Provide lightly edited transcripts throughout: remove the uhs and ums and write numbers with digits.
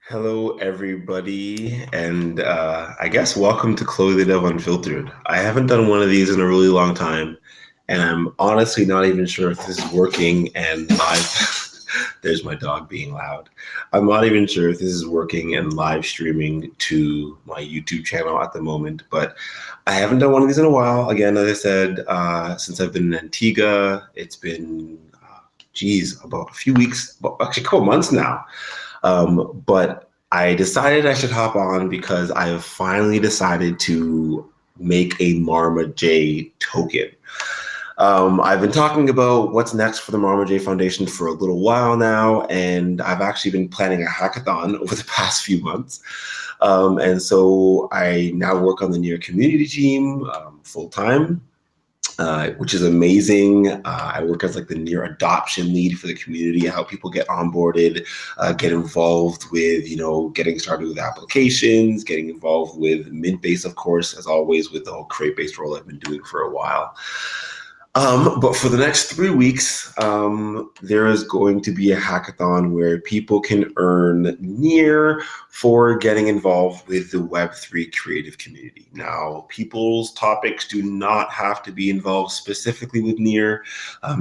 Hello, everybody, and I guess welcome to Chloe the Dev Unfiltered. I haven't done one of these in a really long time, and I'm honestly not even sure if this is working. And there's my dog being loud. I'm not even sure if this is working and live streaming to my YouTube channel at the moment, but I haven't done one of these in a while. Again, as I said, since I've been in Antigua, it's been, about a few weeks, actually a couple months now. But I decided I should hop on because I have finally decided to make a Marma J token. I've been talking about what's next for the Marma J Foundation for a little while now, and I've actually been planning a hackathon over the past few months. And so I now work on the Near community team full time. Which is amazing. I work as like the near adoption lead for the community, how people get onboarded, get involved with, getting started with applications, getting involved with Mint-based, of course, as always, with the whole Createbase role I've been doing for a while. But for the next 3 weeks, there is going to be a hackathon where people can earn Near for getting involved with the Web3 creative community. Now, people's topics do not have to be involved specifically with Near.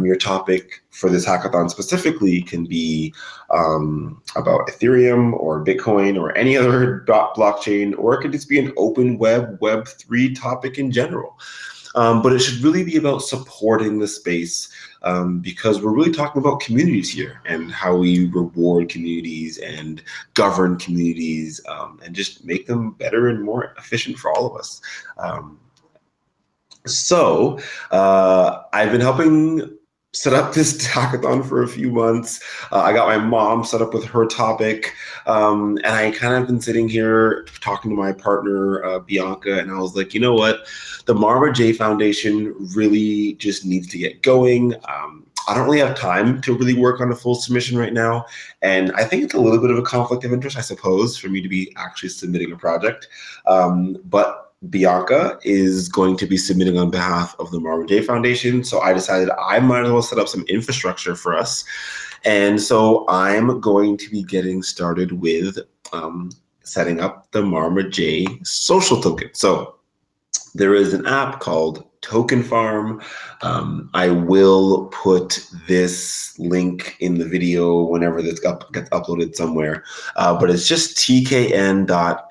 Your topic for this hackathon specifically can be about Ethereum or Bitcoin or any other blockchain, or it could just be an open Web3 topic in general. But it should really be about supporting the space because we're really talking about communities here and how we reward communities and govern communities and just make them better and more efficient for all of us. So I've been helping set up this hackathon for a few months. I got my mom set up with her topic, and I kind of been sitting here talking to my partner, Bianca, and I was like, you know what? The Marma J Foundation really just needs to get going. I don't really have time to really work on a full submission right now. And I think it's a little bit of a conflict of interest, I suppose, for me to be actually submitting a project. But Bianca is going to be submitting on behalf of the Marma J Foundation. So I decided I might as well set up some infrastructure for us. And so I'm going to be getting started with setting up the Marma J social token. So there is an app called Token Farm. I will put this link in the video whenever this gets uploaded somewhere, but it's just tkn.farm,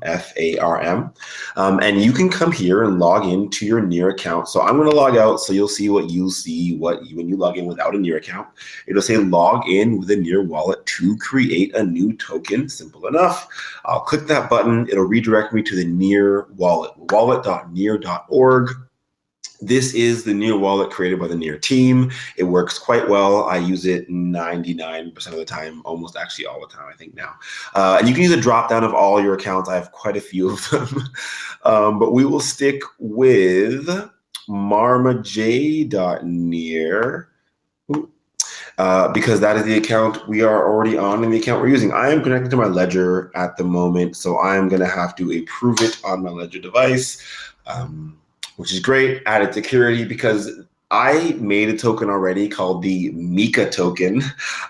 F-A-R-M. And you can come here and log into your Near account. So I'm going to log out so you'll see what you'll see when you log in without a Near account. It'll say log in with a Near wallet to create a new token. Simple enough. I'll click that button. It'll redirect me to the Near wallet, wallet.near.org. This is the Near wallet created by the Near team. It works quite well. I use it 99% of the time, almost actually all the time, I think now. And you can use a drop down of all your accounts. I have quite a few of them. But we will stick with marmaj.near. Because that is the account we are already on and the account we're using. I am connected to my Ledger at the moment, so I'm going to have to approve it on my Ledger device, which is great. Added security because I made a token already called the Mika token,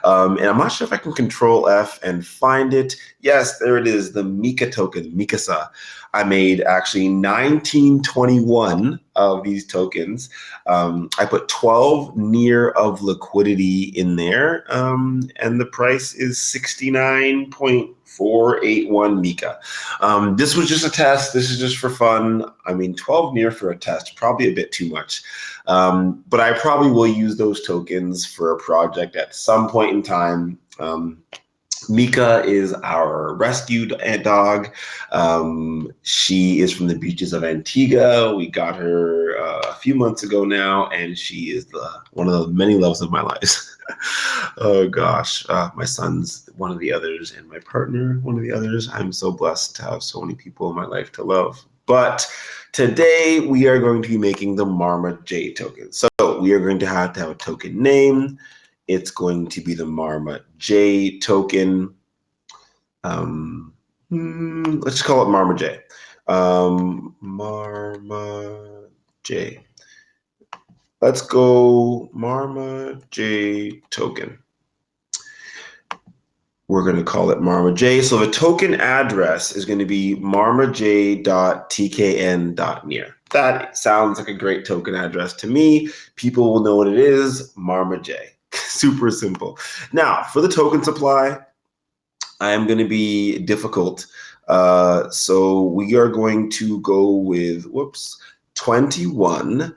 and I'm not sure if I can Control F and find it. Yes, there it is, the Mika token, Mikasa. I made actually 1921 of these tokens. I put 12 Near of liquidity in there, and the price is 69.481 Mika. This was just a test. This is just for fun. I mean, 12 Near for a test, probably a bit too much. But I probably will use those tokens for a project at some point in time. Mika is our rescued dog. She is from the beaches of Antigua. We got her a few months ago now, and she is one of the many loves of my life. Oh gosh, my son's one of the others, and my partner one of the others. I'm so blessed to have so many people in my life to love. But today we are going to be making the Marma J token. So we are going to have a token name. It's going to be the Marma J token. Let's just call it Marma J. Marma J. Let's go Marma J token. We're going to call it marmaj. So the token address is going to be marmaj.tkn.near. That sounds like a great token address to me. People will know what it is, marmaj. Super simple. Now, for the token supply, I am going to be difficult. So we are going to go with, 21.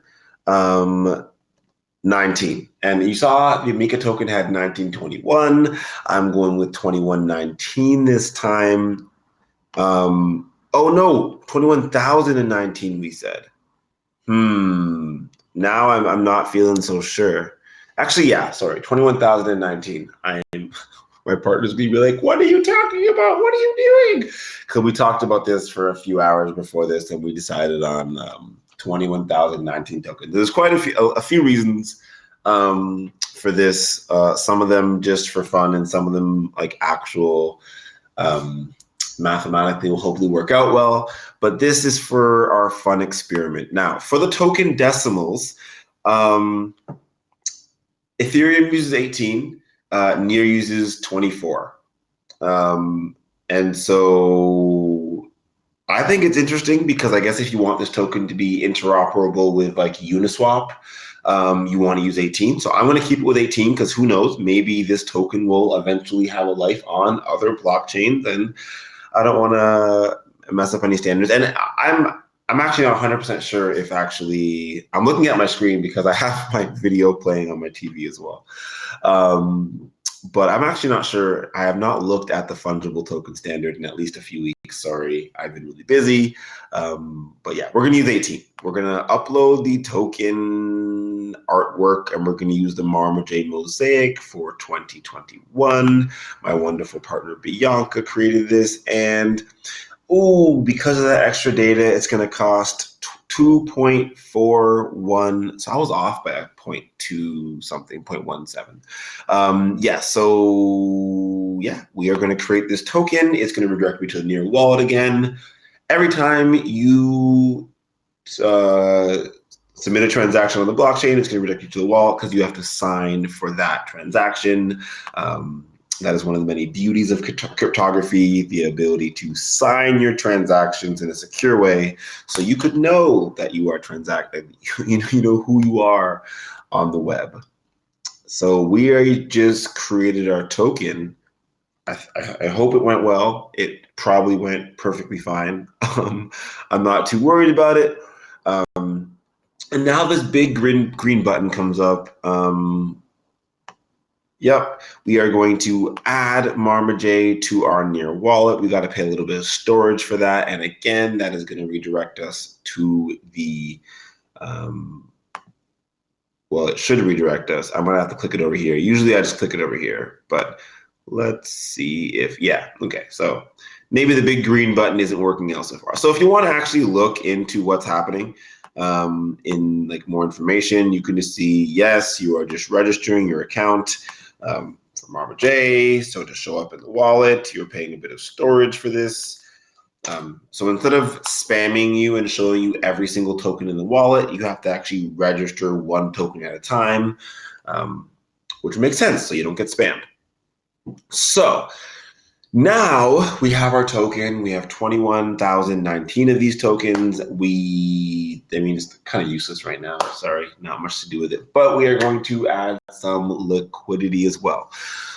19. And you saw the Mika token had 1921. I'm going with 2119 this time. Oh no, 21,019 we said. Now I'm not feeling so sure. Actually, yeah, sorry, 21,019. My partner's gonna be like, what are you talking about? What are you doing? Because we talked about this for a few hours before this, and we decided on 21,019 tokens. There's quite a few reasons for this. Some of them just for fun, and some of them like actual mathematically will hopefully work out well. But this is for our fun experiment. Now, for the token decimals, Ethereum uses 18. Near uses 24. And so I think it's interesting because I guess if you want this token to be interoperable with like Uniswap, you want to use 18. So I'm going to keep it with 18 because who knows, maybe this token will eventually have a life on other blockchains, and I don't want to mess up any standards. And I'm actually not 100% sure if actually I'm looking at my screen because I have my video playing on my TV as well. But I'm actually not sure. I have not looked at the fungible token standard in at least a few weeks. Sorry, I've been really busy. But yeah, we're going to use 18. We're going to upload the token artwork, and we're going to use the marmaj mosaic for 2021. My wonderful partner Bianca created this, and because of that extra data, it's going to cost 2.41. So I was off by a 0.2 something, 0.17. So we are going to create this token. It's going to redirect me to the Near wallet again. Every time you submit a transaction on the blockchain, it's going to redirect you to the wallet because you have to sign for that transaction. That is one of the many beauties of cryptography, the ability to sign your transactions in a secure way so you could know that you are transacting, you know who you are on the web. So we just created our token. I hope it went well. It probably went perfectly fine. I'm not too worried about it. And now this big green button comes up. Yep, we are going to add marmaj to our Near wallet. We got to pay a little bit of storage for that. And again, that is going to redirect us to the, it should redirect us. I'm going to have to click it over here. Usually I just click it over here, but let's see if, okay. So maybe the big green button isn't working out so far. So if you want to actually look into what's happening, in like more information, you can just see, yes, you are just registering your account for marmaj. So to show up in the wallet, you're paying a bit of storage for this. So instead of spamming you and showing you every single token in the wallet, you have to actually register one token at a time, which makes sense so you don't get spammed. So now we have our token. We have 21,019 of these tokens. It's kind of useless right now. Sorry, not much to do with it. But we are going to add some liquidity as well.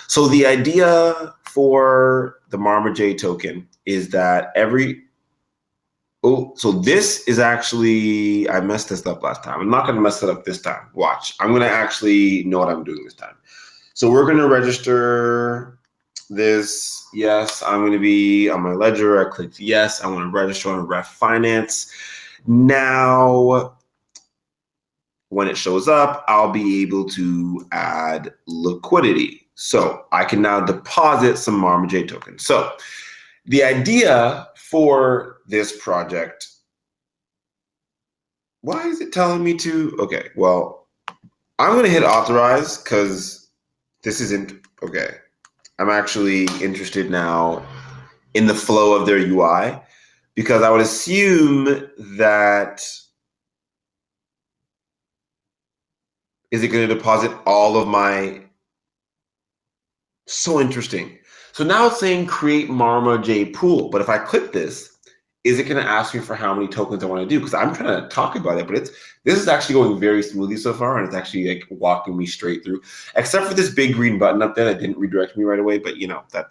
So the idea for the marmaj token is that so this is actually, I messed this up last time. I'm not going to mess it up this time. Watch. I'm going to actually know what I'm doing this time. So we're going to register this. Yes, I'm going to be on my ledger. I clicked yes. I want to register on Ref Finance. Now, when it shows up, I'll be able to add liquidity. So I can now deposit some marmaj tokens. So the idea for this project, why is it telling me to? Okay, well, I'm going to hit authorize because this isn't, okay. I'm actually interested now in the flow of their UI because I would assume that, is it going to deposit all of my, so interesting. So now it's saying create Marma J pool. But if I click this, is it going to ask me for how many tokens I want to do? Because I'm trying to talk about it, but this is actually going very smoothly so far, and it's actually like walking me straight through. Except for this big green button up there that didn't redirect me right away, but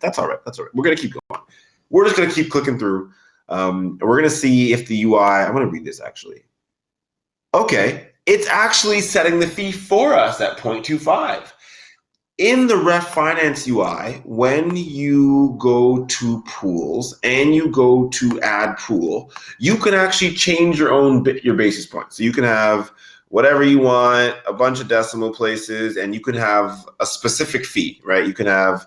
that's all right. That's all right. We're going to keep going. We're just going to keep clicking through. We're going to see if the UI. I'm going to read this actually. Okay, it's actually setting the fee for us at 0.25. In the Ref Finance UI, when you go to pools and you go to add pool, you can actually change your basis points. So you can have whatever you want, a bunch of decimal places, and you can have a specific fee, right? You can have,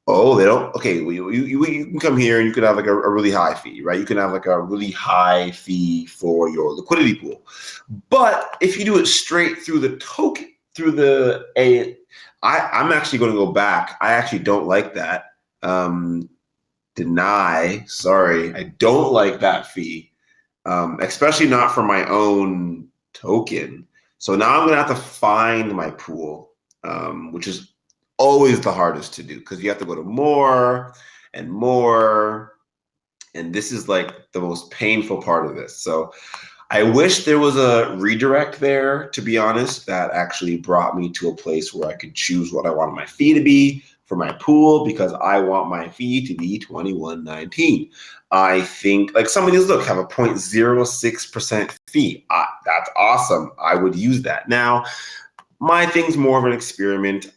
they don't, okay, you can come here and you can have like a really high fee, right? You can have like a really high fee for your liquidity pool. But if you do it straight through the token, through the I'm actually going to go back. I actually don't like that. Deny. Sorry, I don't like that fee, especially not for my own token. So now I'm going to have to find my pool, which is always the hardest to do because you have to go to more and more. And this is like the most painful part of this. So I wish there was a redirect there, to be honest, that actually brought me to a place where I could choose what I wanted my fee to be for my pool, because I want my fee to be $21.19. I think like some of these have a 0.06% fee. That's awesome. I would use that. Now, my thing's more of an experiment.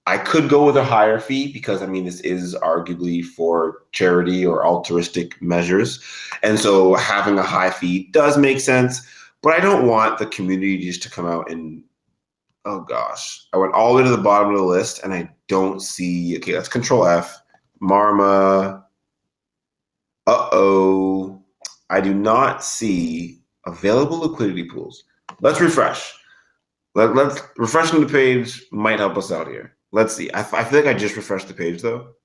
I could go with a higher fee because this is arguably for charity or altruistic measures. And so having a high fee does make sense, but I don't want the community just to come out and, oh gosh, I went all the way to the bottom of the list and I don't see, okay, let's Control F, Marma. I do not see available liquidity pools. Let's refresh. Let's refreshing the page might help us out here. Let's see. I feel like I just refreshed the page though.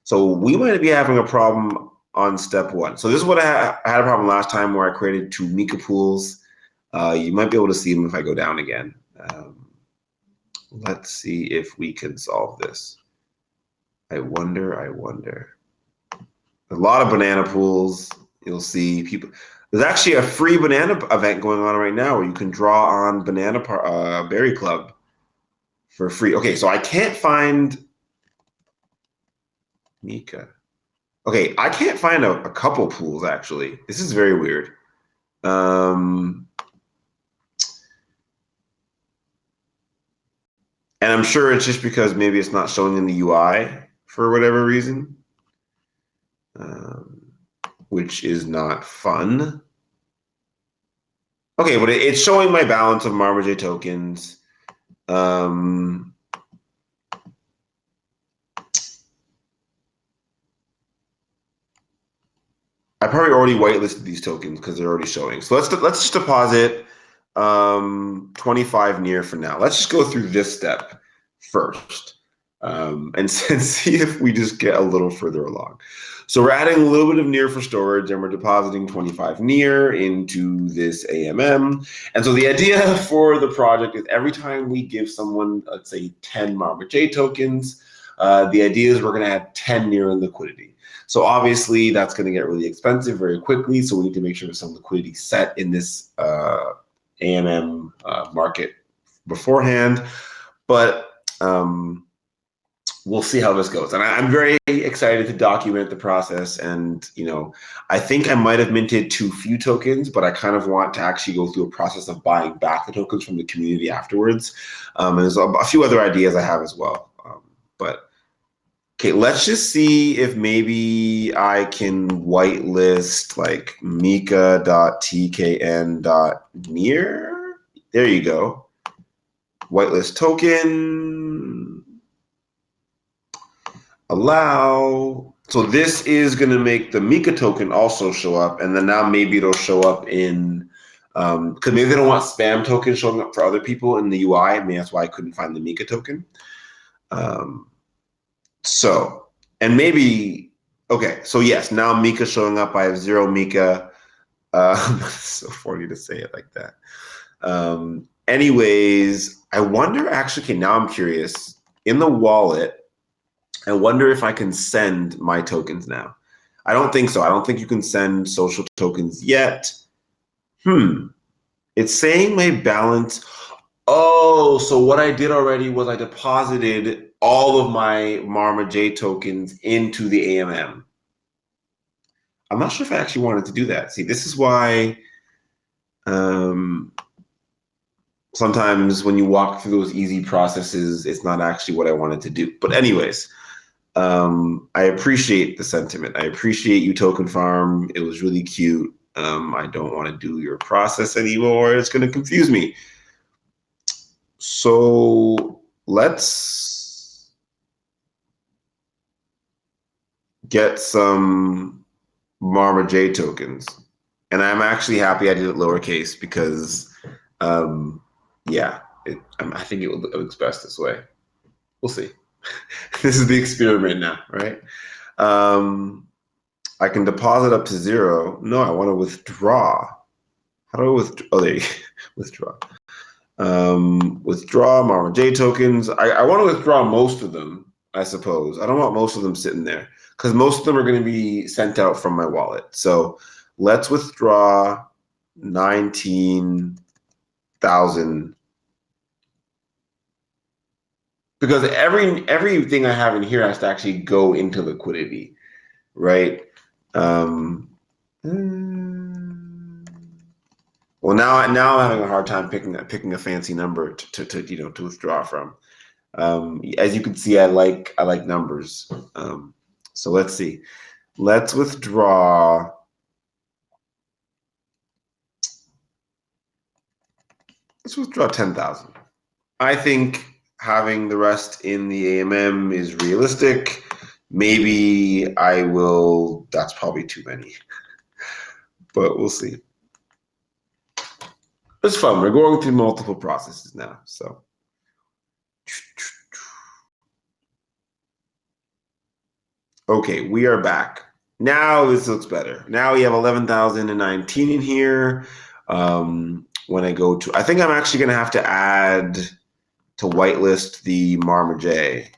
So we might be having a problem on step one. So this is what I had a problem last time where I created 2 Mika pools. You might be able to see them if I go down again. Let's see if we can solve this. I wonder. A lot of banana pools. You'll see people. There's actually a free banana event going on right now where you can draw on Banana Berry Club for free. Okay, so I can't find Mika. Okay, I can't find a couple pools actually. This is very weird. And I'm sure it's just because maybe it's not showing in the UI for whatever reason, which is not fun. Okay, but it's showing my balance of Marma J tokens. I probably already whitelisted these tokens because they're already showing. So let's just deposit 25 near for now. Let's just go through this step first and see if we just get a little further along. So we're adding a little bit of near for storage and we're depositing 25 near into this AMM. And so the idea for the project is every time we give someone, let's say 10 Marma J tokens, the idea is we're going to have 10 near in liquidity. So obviously that's going to get really expensive very quickly. So we need to make sure there's some liquidity set in this AMM market beforehand. But we'll see how this goes. And I'm very excited to document the process. And, I think I might have minted too few tokens, but I kind of want to actually go through a process of buying back the tokens from the community afterwards. And there's a few other ideas I have as well. Okay, let's just see if maybe I can whitelist like mika.tkn.near. There you go. Whitelist token. Allow. So this is going to make the Mika token also show up. And then now maybe it'll show up in, because maybe they don't want spam tokens showing up for other people in the UI. Maybe that's why I couldn't find the Mika token. So, and maybe, okay, so yes, now Mika showing up. I have 0 Mika. It's so funny to say it like that. Anyways, I wonder actually, okay, now I'm curious. In the wallet, I wonder if I can send my tokens now. I don't think so. I don't think you can send social tokens yet. It's saying my balance. Oh, so what I did already was I deposited all of my Marma J tokens into the AMM. I'm not sure if I actually wanted to do that. See, this is why sometimes when you walk through those easy processes, it's not actually what I wanted to do. But anyways, I appreciate the sentiment. I appreciate you, Token Farm. It was really cute. I don't want to do your process anymore. It's going to confuse me. So let's get some Marma J tokens. And I'm actually happy I did it lowercase because, yeah, I think it looks best this way. We'll see. This is the experiment now, right? I can deposit up to 0. No, I want to withdraw. How do I withdraw? Oh, there you go. Withdraw. Withdraw Marma J tokens. I want to withdraw most of them, I suppose. I don't want most of them sitting there because most of them are going to be sent out from my wallet. So let's withdraw 19,000 because everything I have in here has to actually go into liquidity, right? Well, now I'm having a hard time picking a fancy number to withdraw from. As you can see, I like numbers. So let's see. Let's withdraw. Let's withdraw 10,000. I think having the rest in the AMM is realistic. Maybe I will. That's probably too many, but we'll see. It's fun. We're going through multiple processes now, so. Okay, we are back. Now this looks better. Now we have 11,019 in here. When I go to, I think I'm actually going to have to add to whitelist the Marma J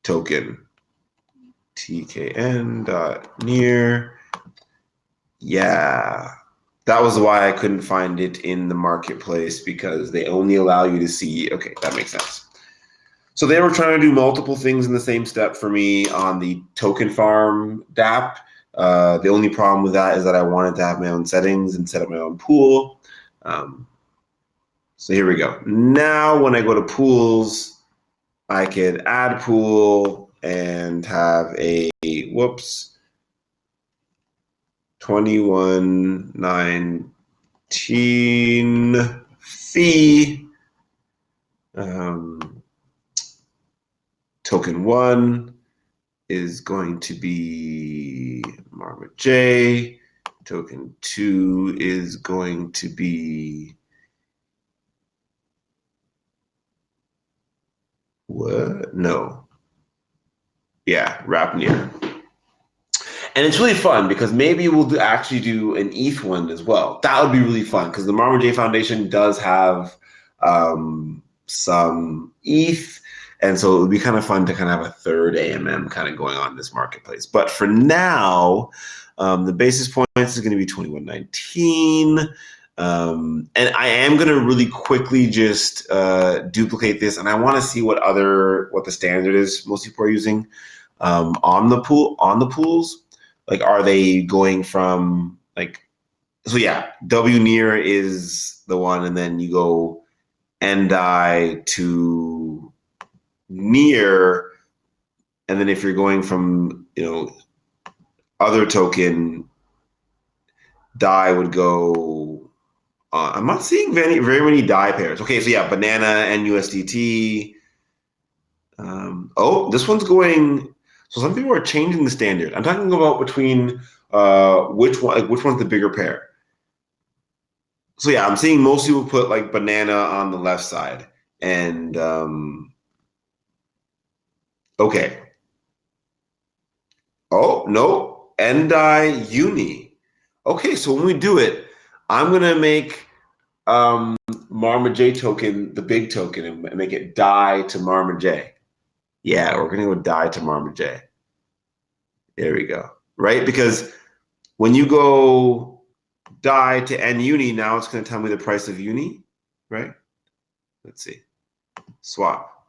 token. tkn.near. Yeah, that was why I couldn't find it in the marketplace because they only allow you to see. Okay, that makes sense. So they were trying to do multiple things in the same step for me on the Token Farm dApp. The only problem with that is that I wanted to have my own settings and set up my own pool. So here we go. Now when I go to pools, I could add pool and have a, whoops, 2119 fee. Token 1 is going to be Marma J. Token 2 is going to be what? No. Yeah, Rapnear. And it's really fun because maybe we'll actually do an ETH one as well. That would be really fun because the Marma J Foundation does have some ETH. And so it would be kind of fun to kind of have a third AMM kind of going on in this marketplace. But for now, the basis points is going to be 2119. And I am going to really quickly just duplicate this. And I want to see what the standard is most people are using on the pools. Like, are they going from like, so yeah, W near is the one, and then you go NDI to near, and then if you're going from, other token, DAI would go, I'm not seeing very many DAI pairs. Okay, so yeah, Banana and USDT. This one's going, so some people are changing the standard. I'm talking about between which one's the bigger pair. So yeah, I'm seeing most people put like Banana on the left side. And okay. Oh, no, NDI Uni. Okay, so when we do it, I'm gonna make Marma J token the big token and make it DAI to Marma J. Yeah, we're gonna go DAI to Marmaget. There we go. Right? Because when you go DAI to NUni, now it's gonna tell me the price of uni, right? Let's see. Swap.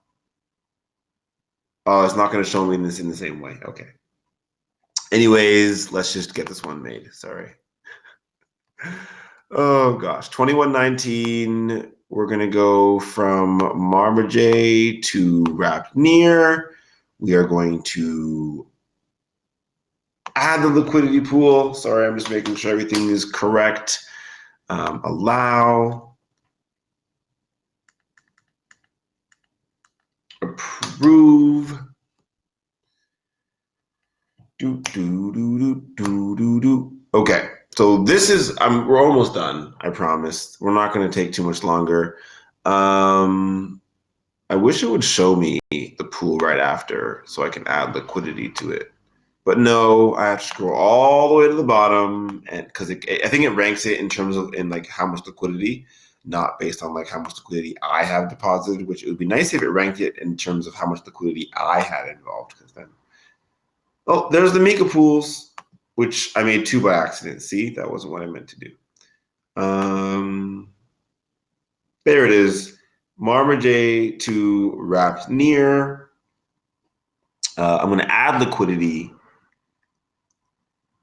Oh, it's not gonna show me this in the same way. Okay. Anyways, let's just get this one made. Sorry. Oh gosh, 2119. We're gonna go from Marmaget to Rapnear. We are going to add the liquidity pool. Sorry, I'm just making sure everything is correct. Allow. Approve. Okay, so this is we're almost done. I promise. We're not going to take too much longer. I wish it would show me the pool right after so I can add liquidity to it. But no, I have to scroll all the way to the bottom, and because I think it ranks it in terms of like how much liquidity, not based on like how much liquidity I have deposited. Which it would be nice if it ranked it in terms of how much liquidity I had involved. Because then, oh, there's the Mika pools, which I made 2 by accident. See, that wasn't what I meant to do. There it is. Marmaget to Rapnear. I'm going to add liquidity.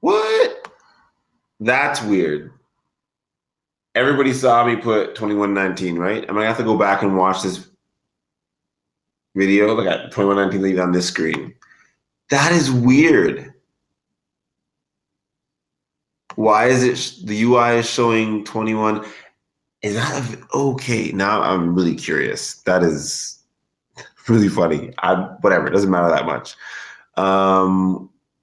What? That's weird. Everybody saw me put 2119, right? I'm gonna have to go back and watch this video. Look at 2119 leave on this screen. That is weird. Why is it the UI is showing 21? Is that okay? Now I'm really curious. That is really funny. Whatever, it doesn't matter that much.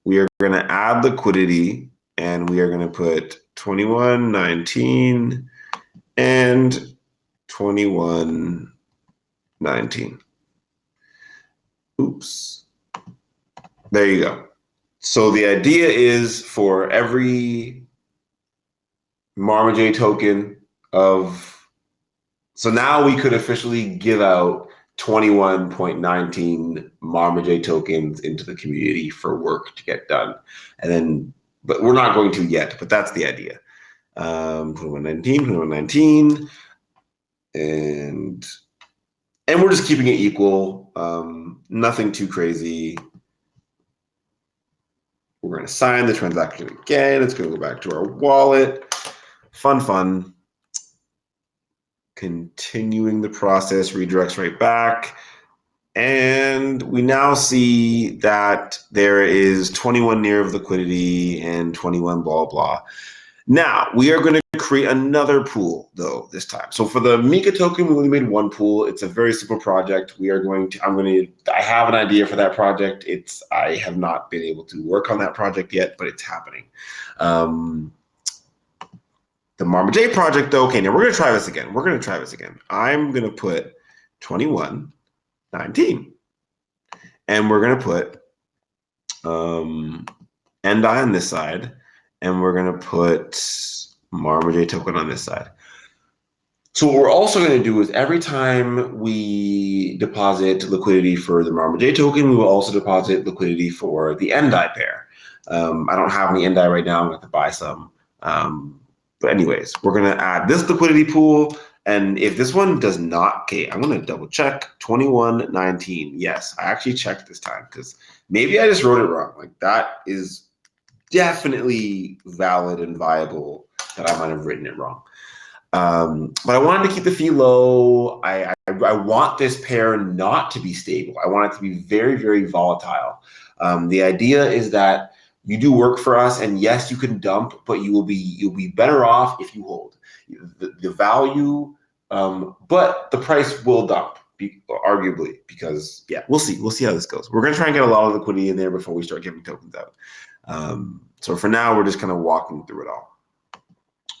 We are gonna add liquidity and we are gonna put 2119 and 2119. Oops. There you go. So the idea is for every Marmaget token of, so now we could officially give out 21.19 Marmaget tokens into the community for work to get done. And then, but we're not going to yet, but that's the idea. 2119, 2119, and we're just keeping it equal. Nothing too crazy. We're going to sign the transaction again. It's going to go back to our wallet. Fun. Continuing the process, redirects right back. And we now see that there is 21 near of liquidity and 21 blah, blah. Now, we are going to create another pool, though, this time. So for the Mika token, we only made 1 pool. It's a very simple project. We are going to, I have an idea for that project. I have not been able to work on that project yet, but it's happening. The Marmaget project, though, okay, now we're going to try this again. I'm going to put 2119. And we're going to put NDI on this side, and we're going to put Marmaget token on this side. So what we're also going to do is every time we deposit liquidity for the Marmaget token, we will also deposit liquidity for the NDI pair. I don't have any NDI right now. I'm going to have to buy some. But anyways, we're going to add this liquidity pool. And if this one does not, okay, I'm going to double check 2119. Yes, I actually checked this time because maybe I just wrote it wrong. Like that is definitely valid and viable that I might have written it wrong. But I wanted to keep the fee low. I want this pair not to be stable. I want it to be very, very volatile. The idea is that you do work for us, and yes, you can dump, but you'll be better off if you hold the value. But the price will dump, arguably, because yeah, we'll see how this goes. We're gonna try and get a lot of liquidity in there before we start giving tokens out. So for now, we're just kind of walking through it all.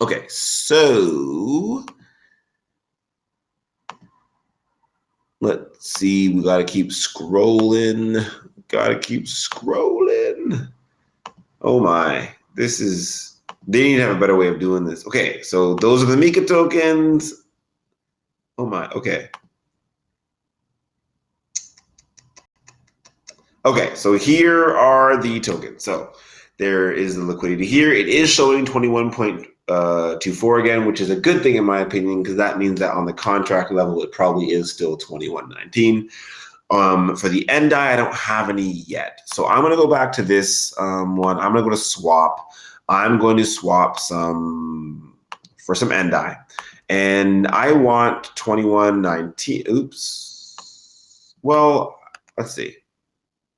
Okay, so let's see. We gotta keep scrolling. Oh my, they need to have a better way of doing this. Okay, so those are the Mika tokens. Oh my, okay. Okay, so here are the tokens. So there is the liquidity here. It is showing 21.24 again, which is a good thing in my opinion, because that means that on the contract level, it probably is still 21.19. For the end die, I don't have any yet. So I'm going to go back to this one. I'm going to go to swap. I'm going to swap some for some end die. And I want 21.19. Oops. Well, let's see.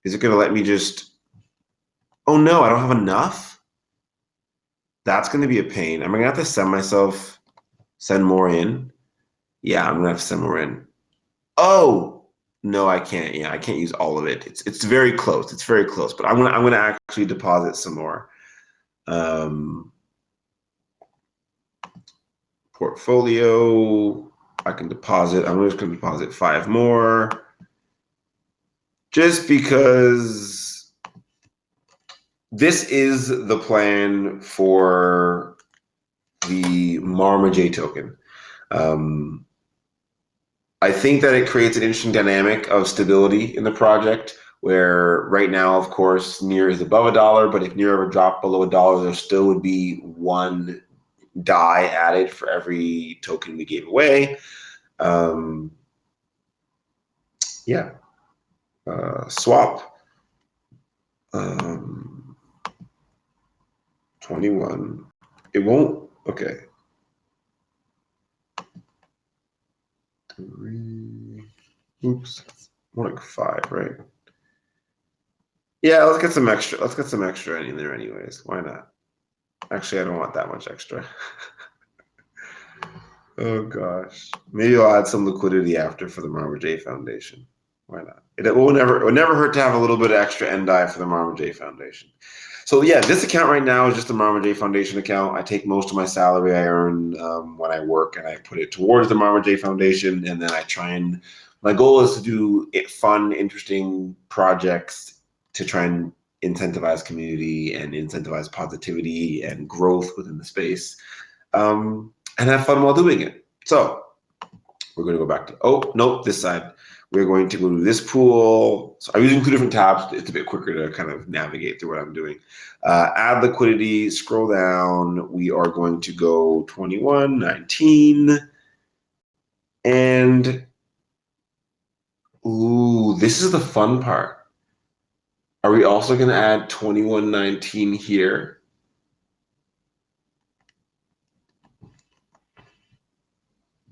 Is it going to let me just... Oh no, I don't have enough? That's going to be a pain. Am I going to have to send more in? Yeah, I'm going to have to send more in. Oh, no, I can't. Yeah, I can't use all of it. It's very close. It's very close, but I'm gonna actually deposit some more. Portfolio, I can deposit. I'm just gonna deposit 5 more, just because this is the plan for the Marma J token. I think that it creates an interesting dynamic of stability in the project, where right now, of course, near is above $1, but if near ever dropped below $1, there still would be 1 die added for every token we gave away. Yeah. Swap. 21. It won't. Okay. 3. Oops. More like 5, right? Yeah, let's get some extra. Let's get some extra in there anyways. Why not? Actually, I don't want that much extra. Oh gosh. Maybe I'll add some liquidity after for the Marma J Foundation. Why not? It will never hurt to have a little bit of extra NDI for the Marma J Foundation. So yeah, this account right now is just the Marma J Foundation account. I take most of my salary I earn when I work, and I put it towards the Marma J Foundation, and then I try and... My goal is to do fun, interesting projects to try and incentivize community and incentivize positivity and growth within the space, and have fun while doing it. So we're going to go back to... Oh, nope, this side. We're going to go to this pool. So I'm using 2 different tabs. It's a bit quicker to kind of navigate through what I'm doing. Add liquidity, scroll down. We are going to go 21.19. And, ooh, this is the fun part. Are we also going to add 21.19 here?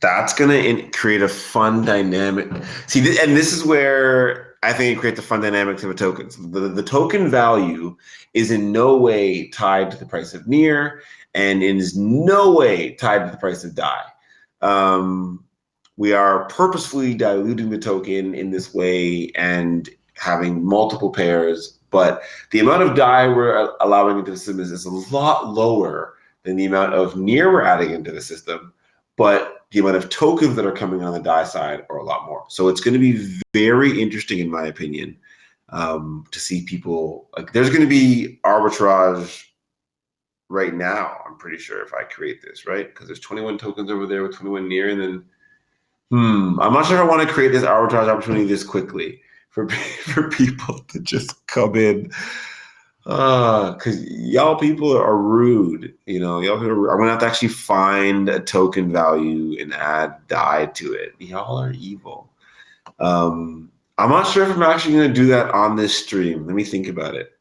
That's going to create a fun dynamic. See, and this is where I think it creates a fun dynamics of a token. So the token value is in no way tied to the price of near, and is no way tied to the price of DAI. We are purposefully diluting the token in this way and having multiple pairs, but the amount of DAI we're allowing into the system is a lot lower than the amount of near we're adding into the system, but the amount of tokens that are coming on the DAI side are a lot more. So it's going to be very interesting, in my opinion, to see people... Like, there's going to be arbitrage right now, I'm pretty sure, if I create this, right? Because there's 21 tokens over there with 21 near, and then I'm not sure if I want to create this arbitrage opportunity this quickly for people to just come in. Because y'all people are rude. Y'all people are rude. I'm gonna have to actually find a token value and add DAI to it. Y'all are evil. I'm not sure if I'm actually gonna do that on this stream. Let me think about it.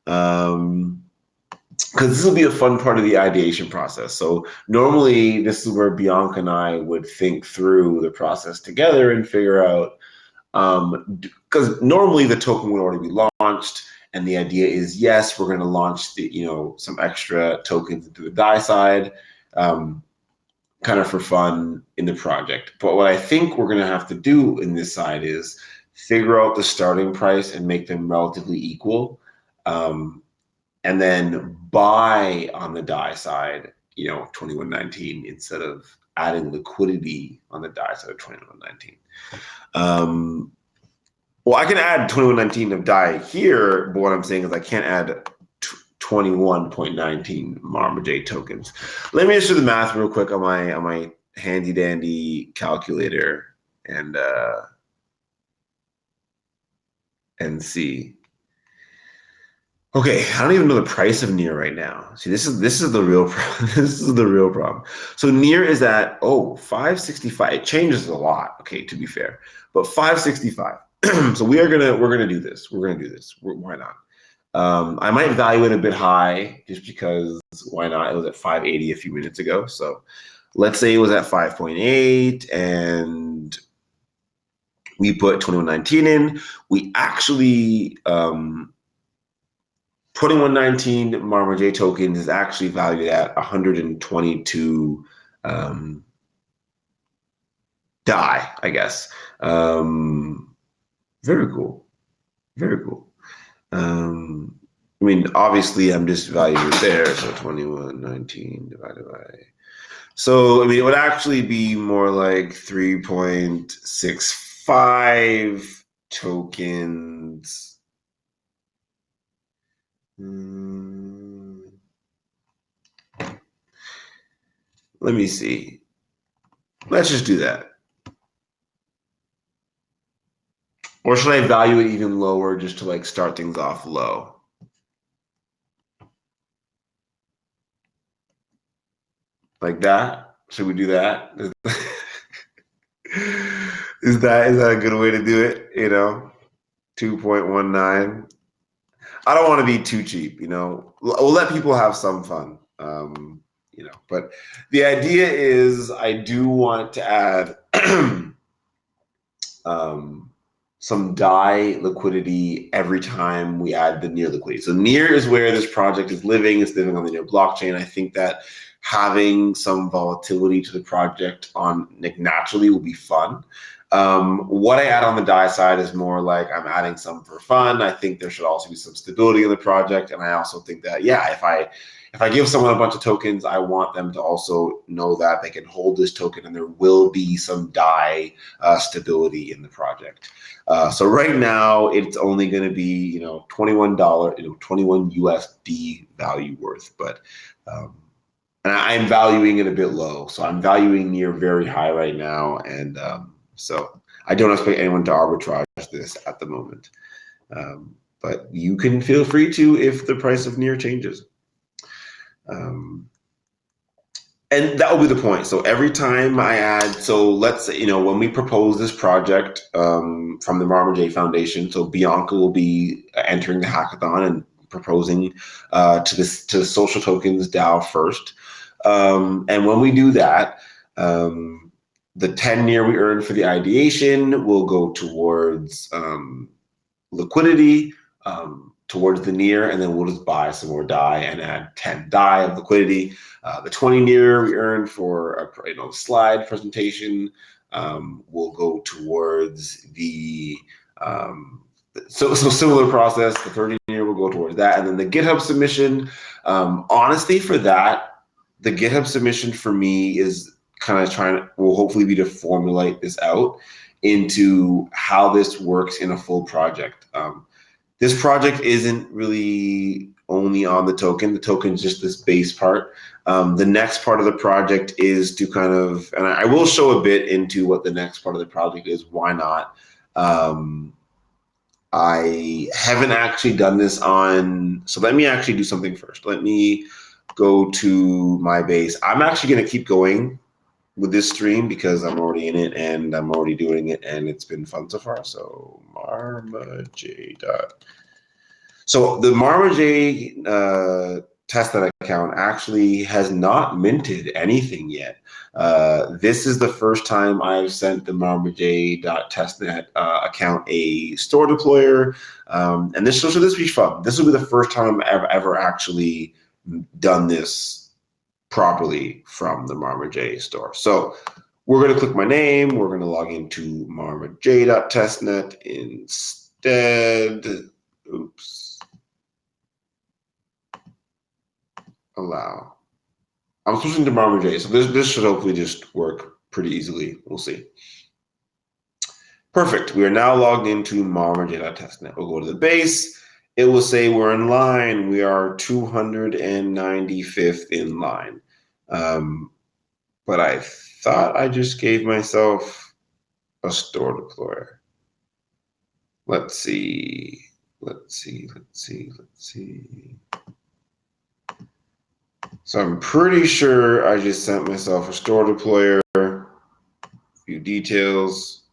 Because this will be a fun part of the ideation process. So normally this is where Bianca and I would think through the process together and figure out, because normally the token would already be launched, and the idea is, yes, we're going to launch some extra tokens into the DAI side, kind of for fun in the project. But what I think we're going to have to do in this side is figure out the starting price and make them relatively equal. And then buy on the DAI side, 21.19 instead of adding liquidity on the DAI side of 21.19. Well, I can add 21.19 of DAI here, but what I'm saying is I can't add 21.19 Marma J tokens. Let me just do the math real quick on my handy dandy calculator, and and see. Okay, I don't even know the price of Near right now. See, this is the real this is the real problem. So Near is at 565. It changes a lot. Okay, to be fair, but 565. So we're gonna do this. We're gonna do this. Why not? I might value it a bit high just because why not? It was at 580 a few minutes ago. So let's say it was at 5.8 and we put 2119 in. We actually 2119 Marmor J tokens is actually valued at 122 DAI, I guess. Very cool. Very cool. I mean, obviously, I'm just valuing it there. So 2119 divided by. So, I mean, it would actually be more like 3.65 tokens. Let me see. Let's just do that. Or should I value it even lower just to like start things off low? Like that? Should we do that? Is that a good way to do it? 2.19. I don't want to be too cheap, We'll let people have some fun. But the idea is I do want to add some DAI liquidity every time we add the Near liquidity. So Near is where this project is living. It's living on the Near blockchain. I think that having some volatility to the project on naturally will be fun. What I add on the DAI side is more like I'm adding some for fun. I think there should also be some stability in the project. And I also think that, if I give someone a bunch of tokens, I want them to also know that they can hold this token and there will be some DAI stability in the project. So right now it's only going to be, $21, 21 USD value worth, but and I'm valuing it a bit low. So I'm valuing Near very high right now. And so I don't expect anyone to arbitrage this at the moment. But you can feel free to if the price of Near changes. And that will be the point. So every time I add, so let's say, when we propose this project from the Marmor J Foundation, so Bianca will be entering the hackathon and proposing to the Social Tokens DAO first. And when we do that, the 10 Near we earn for the ideation will go towards liquidity, towards the Near, and then we'll just buy some more DAI and add 10 DAI of liquidity. The 20 Near we earned for a slide presentation will go towards the so similar process. The 30 Near will go towards that, and then the GitHub submission. Honestly, for that, the GitHub submission for me is kind of will hopefully be to formulate this out into how this works in a full project. This project isn't really only on the token. The token is just this base part. The next part of the project is to kind of, and I will show a bit into what the next part of the project is. Why not? I haven't actually done this so let me actually do something first. Let me go to my base. I'm actually going to keep going with this stream because I'm already in it and I'm already doing it and it's been fun so far. So marmaj. So the marmaj testnet account actually has not minted anything yet. This is the first time I've sent the marmaj.testnet account a store deployer, and this will be fun. This will be the first time I've ever actually done this properly from the marmaj store. So we're going to click my name. We're going to log into marmaj.testnet instead. Oops. Allow. I'm switching to marmaj, so this should hopefully just work pretty easily. We'll see. Perfect. We are now logged into marmaj.testnet. We'll go to the base. It will say we're in line. We are 295th in line. But I thought I just gave myself a store deployer. Let's see. So I'm pretty sure I just sent myself a store deployer, a few details.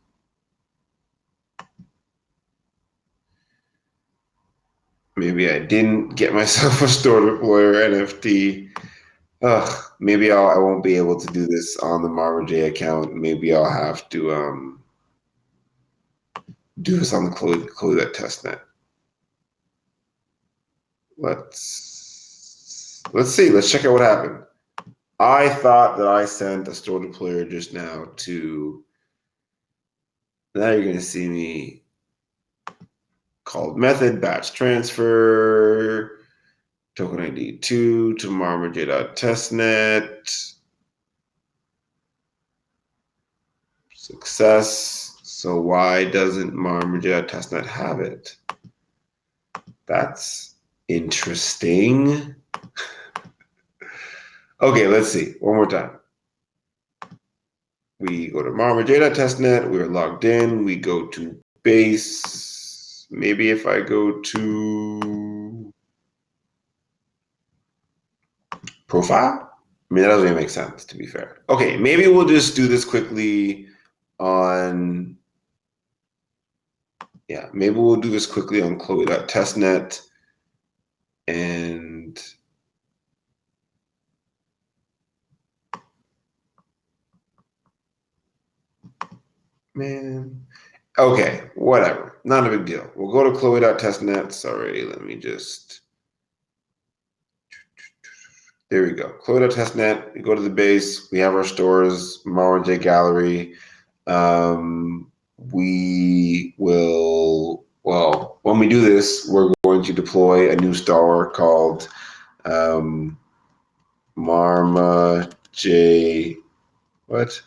Maybe I didn't get myself a store deployer NFT. Ugh, maybe I won't be able to do this on the MarmaJ account. Maybe I'll have to do this on the Chloe that testnet. Let's see. Let's check out what happened. I thought that I sent a store deployer just now to. Now you're going to see me called method batch transfer token ID 2 to marmaj.testnet. Success. So why doesn't marmaj.testnet have it? That's interesting. Okay, let's see. One more time. We go to marmaj.testnet. We're logged in. We go to base. Maybe if I go to profile? I mean, that doesn't even make sense, to be fair. Okay, maybe we'll just do this quickly on, yeah, maybe we'll do this quickly on Chloe.testnet. And man, okay, whatever. Not a big deal. We'll go to Chloe.testnet. Sorry, let me just, there we go. Chloe.testnet, we go to the base. We have our stores, MarmaJ Gallery. We will, well, when we do this, we're going to deploy a new store called MarmaJ, what?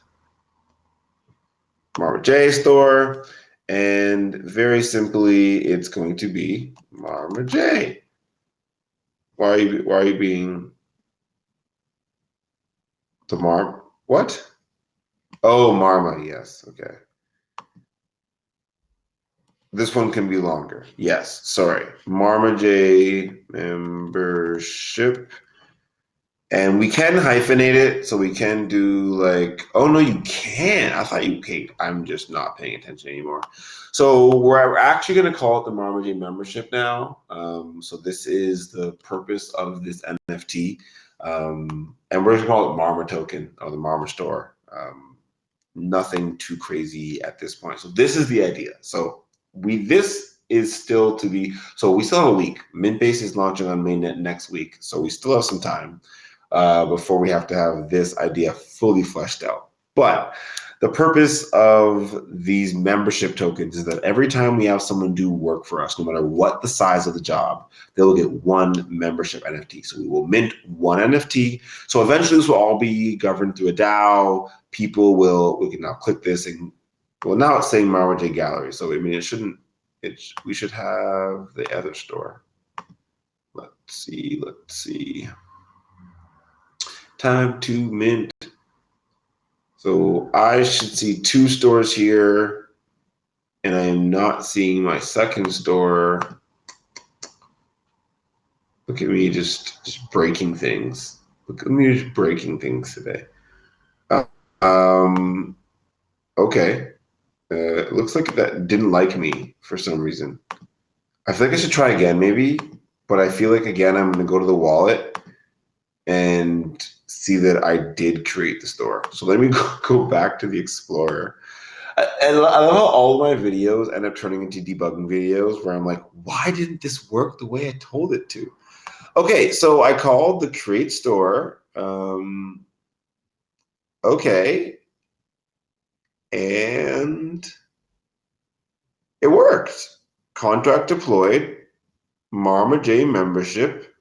MarmaJ store. And very simply, it's going to be MarmaJ. Why are you being the what? Oh, Marma, yes, okay. This one can be longer. Yes, sorry. MarmaJ membership. And we can hyphenate it, so we can do like, oh no, you can't. I thought you paid. I'm just not paying attention anymore. So we're actually going to call it the MarmaJ membership now. So this is the purpose of this NFT. And we're going to call it Marma token or the Marma store. Nothing too crazy at this point. So this is the idea. So this is still to be, so we still have a week. Mintbase is launching on mainnet next week. So we still have some time before we have to have this idea fully fleshed out. But the purpose of these membership tokens is that every time we have someone do work for us, no matter what the size of the job, they will get one membership NFT. So we will mint one NFT. So eventually this will all be governed through a DAO. We can now click this and, well, now it's saying MarmaJ Gallery. So I mean, we should have the other store. Let's see. Time to mint. So I should see two stores here, and I am not seeing my second store. Look at me just breaking things. Look at me just breaking things today. Okay. It looks like that didn't like me for some reason. I feel like I should try again maybe, but I feel like again I'm going to go to the wallet and see that I did create the store. So let me go back to the Explorer. I love how all of my videos end up turning into debugging videos where I'm like, why didn't this work the way I told it to? Okay, so I called the create store. Okay. And it worked. Contract deployed, MarmaJ membership.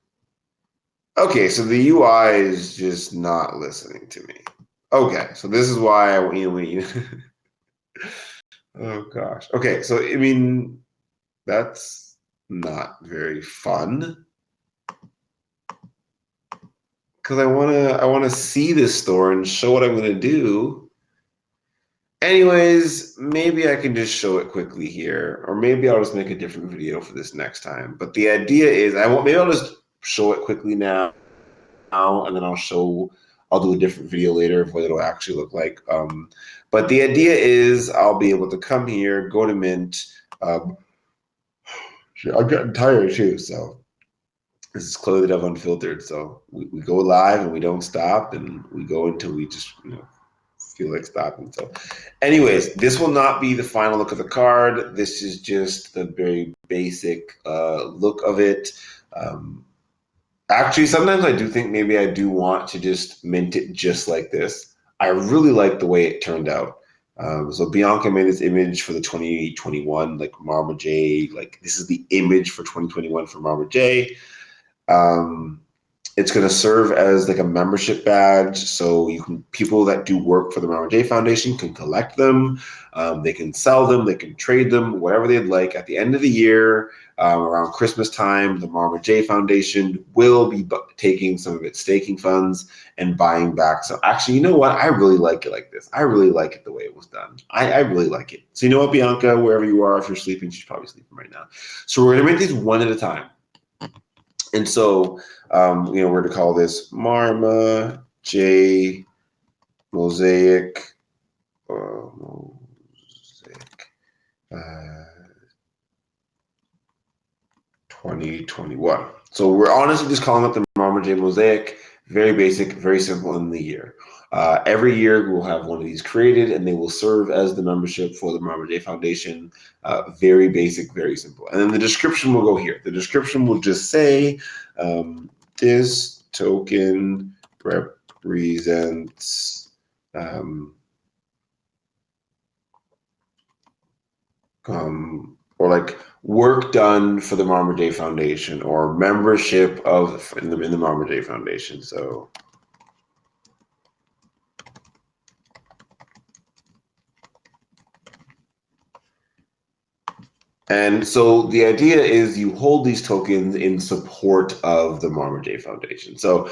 Okay, so the UI is just not listening to me. Okay, so this is why oh gosh. Okay, so I mean, that's not very fun. Because I wanna see this store and show what I'm gonna do. Anyways, maybe I can just show it quickly here, or maybe I'll just make a different video for this next time. But the idea is, maybe I'll just show it quickly now, and then I'll do a different video later of what it'll actually look like. But the idea is, I'll be able to come here, go to Mint. I'm getting tired too, so this is Clothed Up Unfiltered. So we go live and we don't stop, and we go until we just feel like stopping. So anyways, this will not be the final look of the card. This is just the very basic look of it. Actually, sometimes I do think maybe I do want to just mint it just like this. I really like the way it turned out. So Bianca made this image for the 2021, like Marma J. Like this is the image for 2021 for Marma J. It's going to serve as like a membership badge, so people that do work for the Marma J Foundation can collect them. They can sell them, they can trade them, whatever they'd like. At the end of the year, around Christmas time, the Marma J Foundation will be taking some of its staking funds and buying back. So actually, you know what? I really like it like this. I really like it the way it was done. I really like it. So you know what, Bianca, wherever you are, if you're sleeping, she's probably sleeping right now. So we're going to make these one at a time. And so, we're going to call this Marma J Mosaic, 2021. So we're honestly just calling it the Marma J Mosaic. Very basic, very simple in the year. Every year we'll have one of these created, and they will serve as the membership for the Marma J Foundation. Very basic, very simple. And then the description will go here. The description will just say, this token represents or like work done for the Marma J Foundation, or membership in the Marma J Foundation. So and so the idea is you hold these tokens in support of the Marma J Foundation. So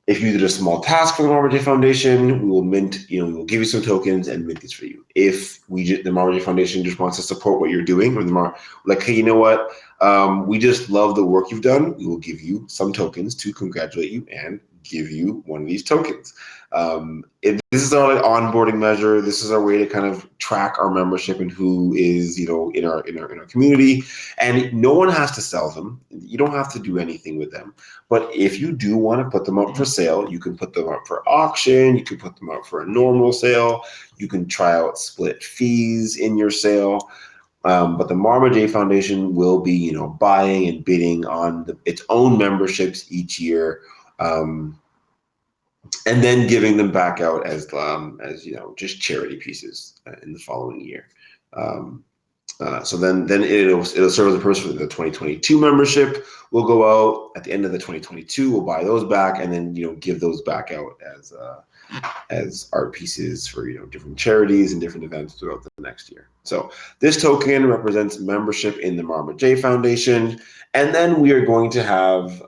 if you did a small task for the Marma J Foundation, we will mint, we will give you some tokens and mint these for you. If the Marma J Foundation just wants to support what you're doing, or like, hey, you know what? We just love the work you've done. We will give you some tokens to congratulate you and give you one of these tokens. This is our onboarding measure. This is our way to kind of track our membership and who is, in our community. And no one has to sell them. You don't have to do anything with them. But if you do want to put them up for sale, you can put them up for auction. You can put them up for a normal sale. You can try out split fees in your sale. But the Marma J Foundation will be, buying and bidding on its own memberships each year. And then giving them back out as just charity pieces in the following year. So then it'll serve as a purpose for the 2022 membership. We'll go out at the end of the 2022. We'll buy those back and then give those back out as art pieces for different charities and different events throughout the next year. So this token represents membership in the Marma J Foundation. And then we are going to have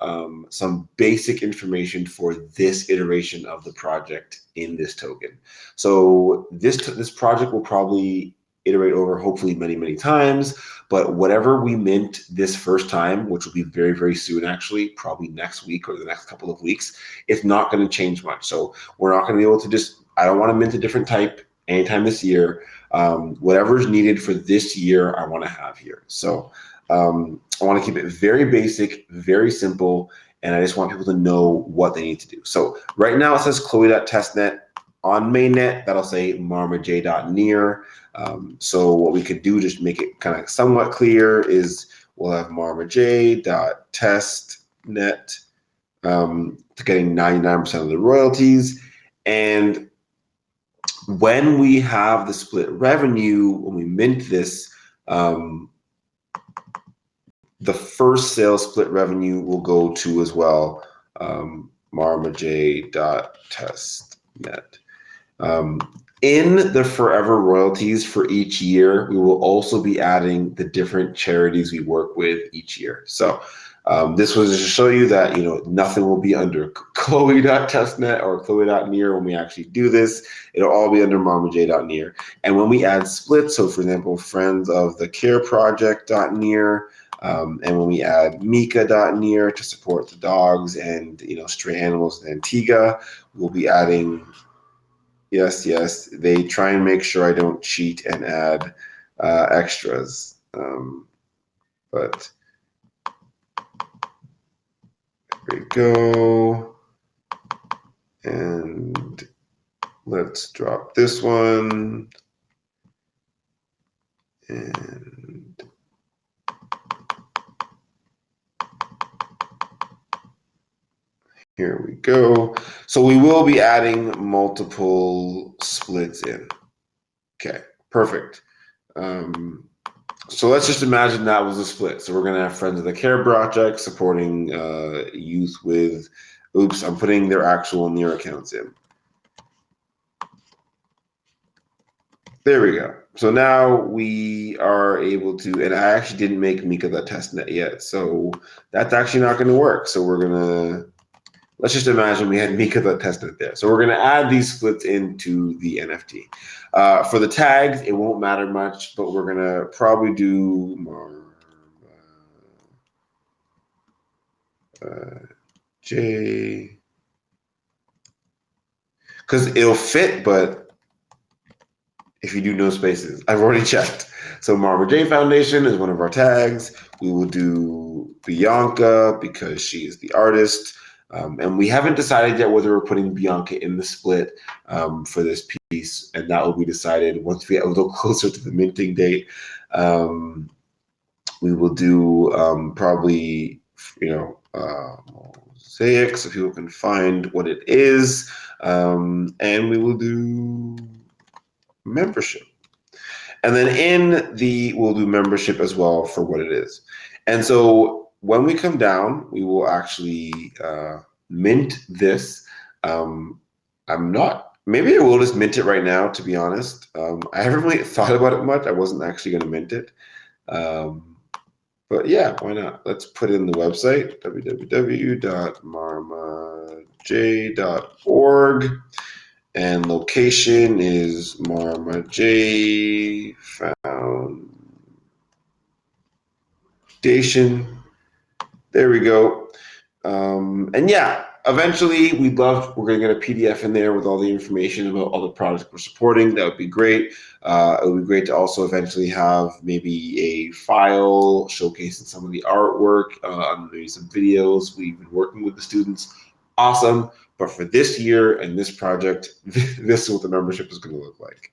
some basic information for this iteration of the project in this token. So this project will probably iterate over hopefully many, many times, but whatever we mint this first time, which will be very, very soon, actually, probably next week or the next couple of weeks, it's not going to change much. So we're not going to be able to I don't want to mint a different type anytime this year. Whatever is needed for this year, I want to have here. So I want to keep it very basic, very simple, and I just want people to know what they need to do. So right now it says Chloe.testnet. On mainnet, that'll say marmaj.near. So what we could do, just make it kind of somewhat clear, is we'll have marmaj.testnet to getting 99% of the royalties. And when we have the split revenue, when we mint this, the first sale split revenue will go to as well marmaj.testnet. In the forever royalties for each year, we will also be adding the different charities we work with each year. So This was to show you that, nothing will be under chloe.testnet or chloe.near when we actually do this. It'll all be under marmaj.near. And when we add splits, so for example, friends of the care project.near, and when we add Mika.near to support the dogs and stray animals in Antigua, we'll be adding, yes, they try and make sure I don't cheat and add extras. But there we go. And let's drop this one. And here we go. So we will be adding multiple splits in. Okay, perfect. So let's just imagine that was a split. So we're going to have Friends of the Care Project supporting youth with, oops, I'm putting their actual near accounts in. There we go. So now we are able to, and I actually didn't make Mika the testnet yet, so that's actually not going to work. So we're going to, let's just imagine we had Mika the testnet there. So we're going to add these splits into the NFT. For the tags, it won't matter much, but we're going to probably do more J, because it'll fit, but if you do no spaces, I've already checked. So Marma J Foundation is one of our tags. We will do Bianca because she is the artist. And we haven't decided yet whether we're putting Bianca in the split for this piece. And that will be decided once we get a little closer to the minting date. We will do probably, mosaic so people can find what it is. And we will do membership. And then we'll do membership as well for what it is. And so when we come down, we will actually mint this. Maybe I will just mint it right now, to be honest. I haven't really thought about it much. I wasn't actually going to mint it. But yeah, why not? Let's put in the website, www.marmaj.org. And location is Marma J Foundation. There we go. And yeah, eventually we're going to get a PDF in there with all the information about all the products we're supporting. That would be great. It would be great to also eventually have maybe a file showcasing some of the artwork, maybe some videos. We've been working with the students. Awesome. But for this year and this project, this is what the membership is going to look like.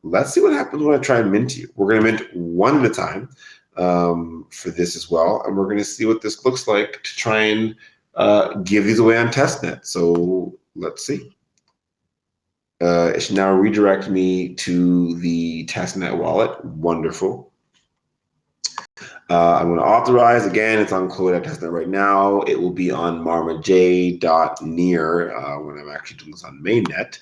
Let's see what happens when I try and mint you. We're going to mint one at a time for this as well. And we're going to see what this looks like to try and give these away on testnet. So let's see. It should now redirect me to the testnet wallet. Wonderful. I'm going to authorize. Again, it's on chloe.testnet right now. It will be on marmaj.near when I'm actually doing this on mainnet.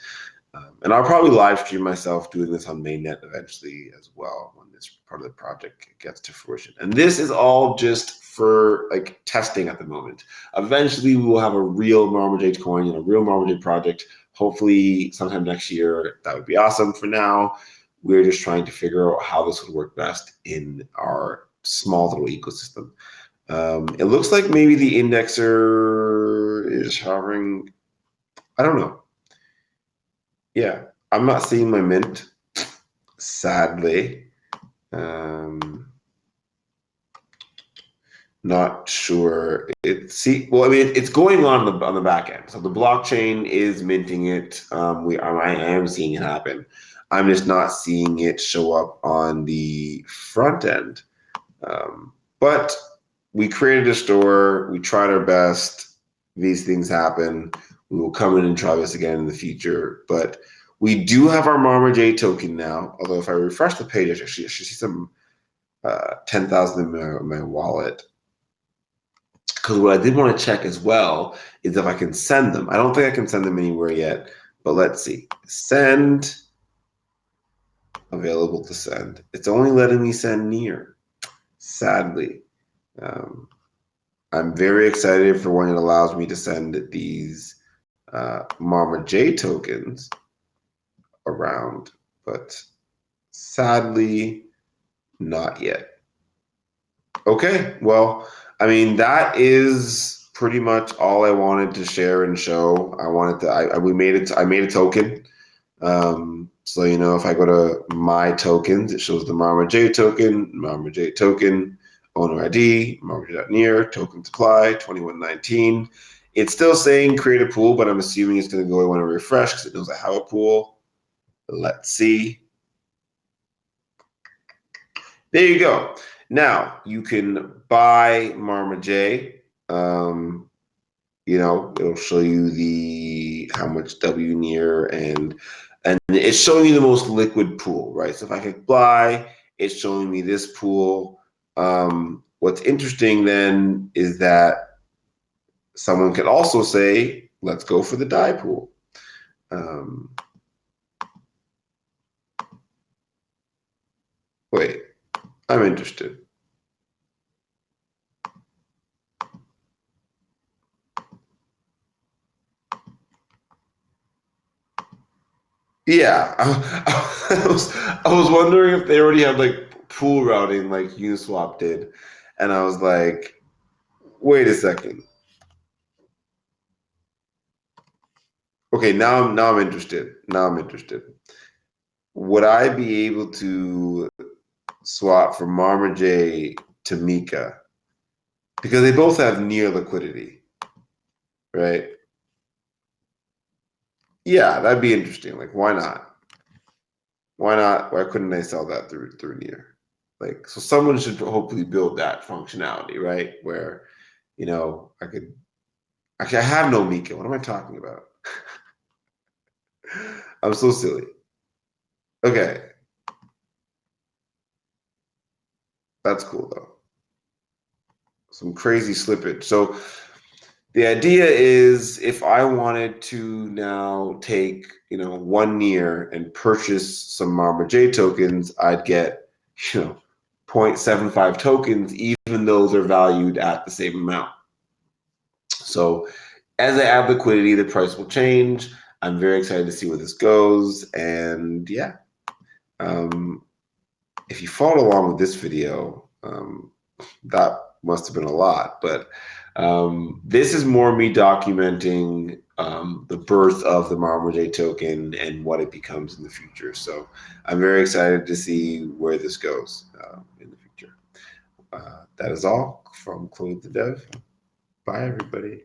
And I'll probably live stream myself doing this on mainnet eventually as well when this part of the project gets to fruition. And this is all just for like testing at the moment. Eventually, we will have a real Marmaj coin and a real Marmaj project. Hopefully, sometime next year. That would be awesome. For now, we're just trying to figure out how this would work best in our small little ecosystem. It looks like maybe the indexer is hovering. I don't know. Yeah, I'm not seeing my mint, sadly. Not sure. It's going on the back end. So the blockchain is minting it. I am seeing it happen. I'm just not seeing it show up on the front end. But we created a store. We tried our best. These things happen. We will come in and try this again in the future. But we do have our Marmaj token now. Although if I refresh the page, I should see some 10,000 in my wallet. Because what I did want to check as well is if I can send them. I don't think I can send them anywhere yet, but let's see. Send, available to send. It's only letting me send near, sadly. I'm very excited for when it allows me to send these Marma J tokens around, but sadly, not yet. Okay, well, I mean, that is pretty much all I wanted to share and show. I wanted to, we made it, I made a token. So, you know, if I go to my tokens, it shows the Marma J token, owner ID, marma.near, token supply, 2119. It's still saying create a pool, but I'm assuming it's going to go when I refresh because it knows I have a pool. Let's see. There you go. Now you can buy Marma J. You know, it'll show you the how much W near and it's showing you the most liquid pool, right? So if I click buy, it's showing me this pool. What's interesting then is that someone could also say, let's go for the die pool. Wait, I'm interested. Yeah, I was wondering if they already had like pool routing like Uniswap did, and I was like, wait a second. Okay, now I'm interested. Now I'm interested. Would I be able to swap from Marma J to Mika? Because they both have near liquidity, right? Yeah, that'd be interesting. Like, why not? Why not? Why couldn't they sell that through near? Like, so someone should hopefully build that functionality, right? Where, you know, I could actually I have no Mika. What am I talking about? I'm so silly. Okay, that's cool though. Some crazy slippage. So the idea is if I wanted to now take, you know, one near and purchase some Marma J tokens, I'd get, you know, 0.75 tokens, even though they're valued at the same amount. So as I add liquidity, the price will change. I'm very excited to see where this goes. And yeah, if you followed along with this video, that must have been a lot, but this is more me documenting the birth of the Marma J token and what it becomes in the future. So I'm very excited to see where this goes in the future. That is all from Chloe the Dev. Bye, everybody.